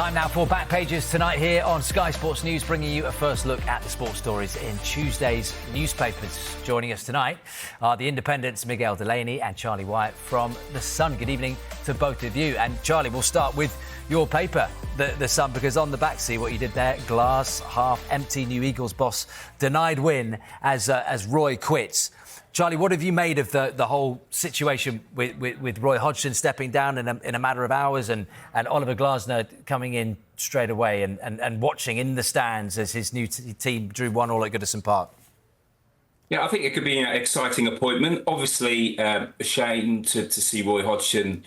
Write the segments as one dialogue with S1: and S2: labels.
S1: Time now for Back Pages tonight here on Sky Sports News, bringing you a first look at the sports stories in Tuesday's newspapers. Joining us tonight are the Independent's Miguel Delaney and Charlie Wyatt from The Sun. Good evening to both of you. And Charlie, we'll start with your paper, The Sun, because on the back, see what you did there. Glass half empty. New Eagles boss denied win as Roy quits. Charlie, what have you made of the whole situation with Roy Hodgson stepping down in a matter of hours and Oliver Glasner coming in straight away and watching in the stands as his new team drew 1-1 at Goodison Park?
S2: Yeah, I think it could be an exciting appointment. Obviously, a shame to see Roy Hodgson,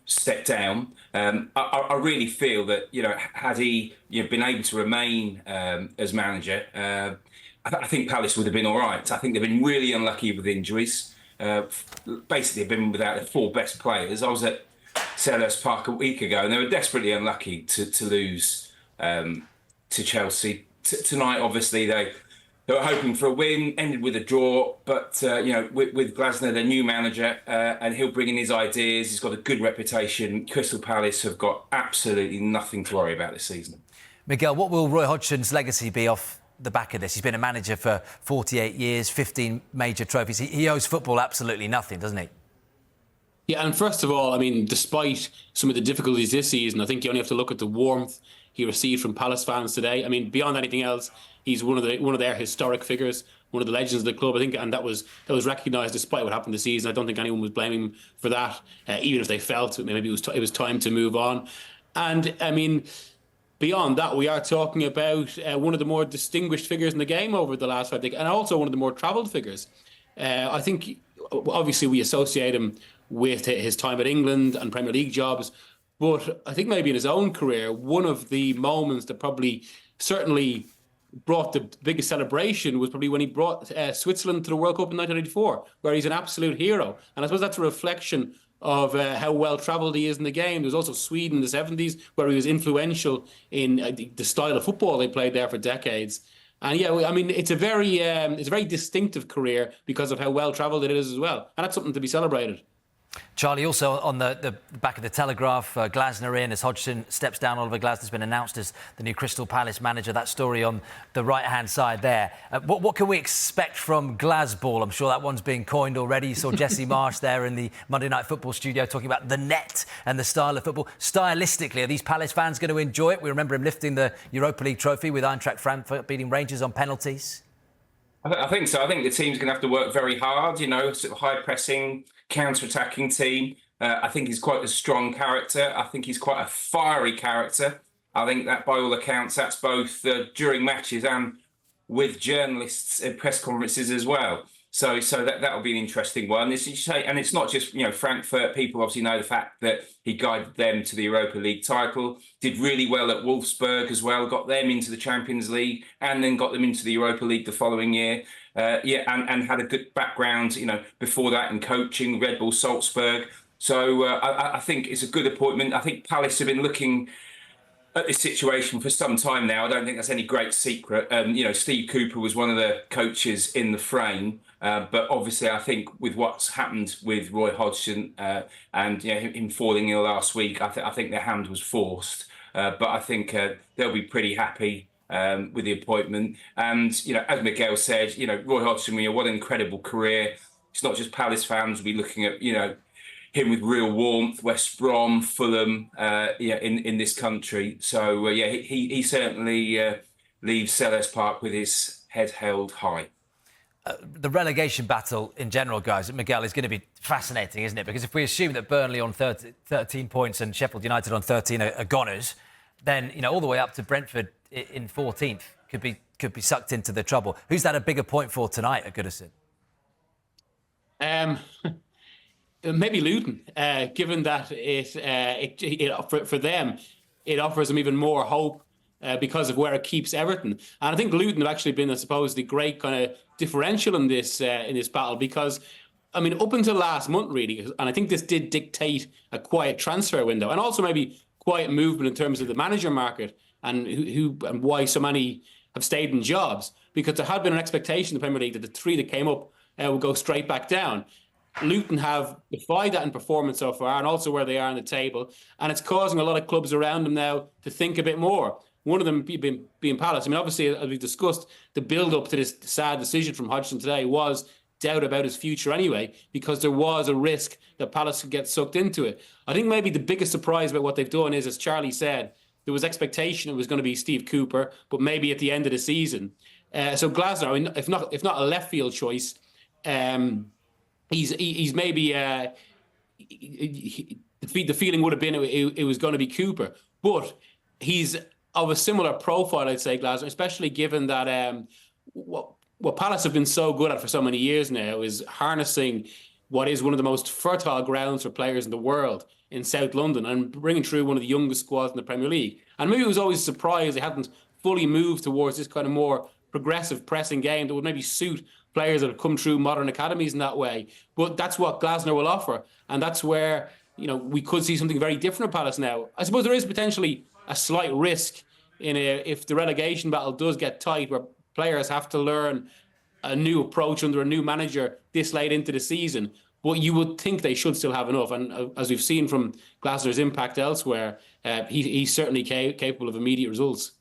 S2: step down. I really feel that, had he been able to remain as manager, I think Palace would have been all right. I think they've been really unlucky with injuries. Basically, they've been without their 4 best players. I was at Selhurst Park a week ago, and they were desperately unlucky to lose to Chelsea. Tonight, obviously, they were hoping for a win, ended with a draw. But, with Glasner, their new manager, and he'll bring in his ideas. He's got a good reputation. Crystal Palace have got absolutely nothing to worry about this season.
S1: Miguel, what will Roy Hodgson's legacy be off the back of this? He's been a manager for 48 years, 15 major trophies. He owes football absolutely nothing, doesn't he?
S3: Yeah, and first of all, I mean, despite some of the difficulties this season, I think you only have to look at the warmth he received from Palace fans today. I mean, beyond anything else, he's one of their historic figures, one of the legends of the club, I think, and that was recognised despite what happened this season. I don't think anyone was blaming him for that, even if they felt maybe it was time to move on. And I mean, beyond that, we are talking about one of the more distinguished figures in the game over the last 5 decades, and also one of the more travelled figures. I think, obviously, we associate him with his time at England and Premier League jobs, but I think maybe in his own career, one of the moments that probably certainly brought the biggest celebration was probably when he brought Switzerland to the World Cup in 1984, where he's an absolute hero. And I suppose that's a reflection of how well-travelled he is in the game. There was also Sweden in the 70s, where he was influential in the style of football they played there for decades. And yeah, I mean, it's a very distinctive career because of how well-travelled it is as well. And that's something to be celebrated.
S1: Charlie, also on the back of the Telegraph, Glasner in as Hodgson steps down. Oliver Glasner's been announced as the new Crystal Palace manager. That story on the right-hand side there. What can we expect from Glasball? I'm sure that one's being coined already. You saw Jesse Marsh there in the Monday Night Football studio talking about the net and the style of football. Stylistically, are these Palace fans going to enjoy it? We remember him lifting the Europa League trophy with Eintracht Frankfurt, beating Rangers on penalties.
S2: I think so. I think the team's going to have to work very hard, sort of high-pressing, counter-attacking team. I think he's quite a strong character. I think he's quite a fiery character. I think that, by all accounts, that's both during matches and with journalists at press conferences as well. So that'll be an interesting one. As you say, and it's not just Frankfurt. People obviously know the fact that he guided them to the Europa League title, did really well at Wolfsburg as well, got them into the Champions League, and then got them into the Europa League the following year. And had a good background, before that in coaching, Red Bull Salzburg. So I think it's a good appointment. I think Palace have been looking at this situation for some time now. I don't think that's any great secret. Steve Cooper was one of the coaches in the frame. But obviously, I think with what's happened with Roy Hodgson and him falling ill last week, I think their hand was forced. But I think they'll be pretty happy with the appointment. And, as Miguel said, Roy Hodgson, what an incredible career. It's not just Palace fans will be looking at, him with real warmth, West Brom, Fulham, in this country. So, he certainly leaves Selhurst Park with his head held high.
S1: The relegation battle in general, guys, Miguel, is going to be fascinating, isn't it? Because if we assume that Burnley on 13 points and Sheffield United on 13 are goners, then, all the way up to Brentford in 14th could be sucked into the trouble. Who's that a bigger point for tonight at Goodison?
S3: Maybe Luton, given that for them, it offers them even more hope because of where it keeps Everton. And I think Luton have actually been, I suppose, the great kind of differential in this battle because, I mean, up until last month, really, and I think this did dictate a quiet transfer window and also maybe quiet movement in terms of the manager market and who and why so many have stayed in jobs, because there had been an expectation in the Premier League that the 3 that came up would go straight back down. Luton have defied that in performance so far, and also where they are on the table. And it's causing a lot of clubs around them now to think a bit more. One of them being Palace. I mean, obviously, as we've discussed, the build-up to this sad decision from Hodgson today was doubt about his future anyway, because there was a risk that Palace could get sucked into it. I think maybe the biggest surprise about what they've done is, as Charlie said, there was expectation it was going to be Steve Cooper, but maybe at the end of the season. So Glasner, I mean, if not a left field choice, he's maybe the feeling would have been it was going to be Cooper, but he's of a similar profile, I'd say, Glasner, especially given that what Palace have been so good at for so many years now is harnessing what is one of the most fertile grounds for players in the world in South London and bringing through one of the youngest squads in the Premier League. And maybe it was always a surprise they hadn't fully moved towards this kind of more progressive pressing game that would maybe suit players that have come through modern academies in that way. But that's what Glasner will offer. And that's where, we could see something very different at Palace now. I suppose there is potentially a slight risk if the relegation battle does get tight, where players have to learn a new approach under a new manager this late into the season. But you would think they should still have enough. And as we've seen from Glasner's impact elsewhere, he's certainly capable of immediate results.